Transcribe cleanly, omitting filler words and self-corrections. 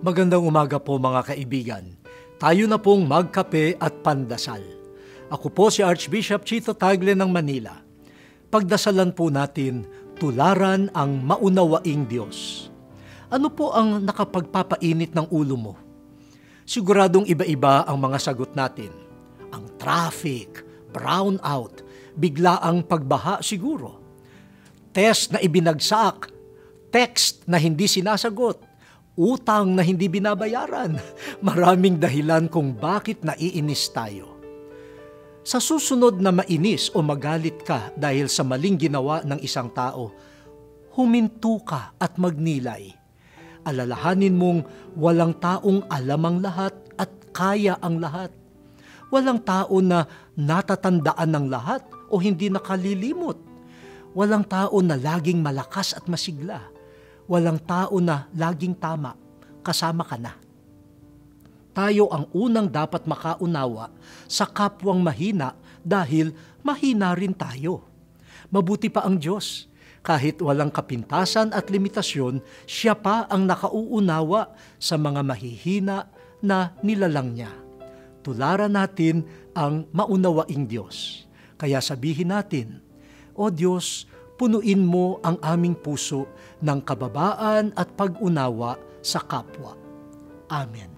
Magandang umaga po mga kaibigan. Tayo na pong magkape at pandasal. Ako po si Archbishop Chito Tagle ng Manila. Pagdasalan po natin, tularan ang maunawaing Diyos. Ano po ang nakapagpapainit ng ulo mo? Siguradong iba-iba ang mga sagot natin. Ang traffic, brownout, biglaang pagbaha siguro. Test na ibinagsak, text na hindi sinasagot, utang na hindi binabayaran. Maraming dahilan kung bakit naiinis tayo. Sa susunod na mainis o magalit ka dahil sa maling ginawa ng isang tao, huminto ka at magnilay. Alalahanin mong walang taong alam ang lahat at kaya ang lahat. Walang tao na natatandaan ng lahat o hindi nakalilimot. Walang tao na laging malakas at masigla. Walang tao na laging tama, kasama ka na. Tayo ang unang dapat makaunawa sa kapwang mahina dahil mahina rin tayo. Mabuti pa ang Diyos. Kahit walang kapintasan at limitasyon, siya pa ang nakauunawa sa mga mahihina na nilalang niya. Tularan natin ang maunawaing Diyos. Kaya sabihin natin, O Diyos, punuin mo ang aming puso ng kababaan at pag-unawa sa kapwa. Amen.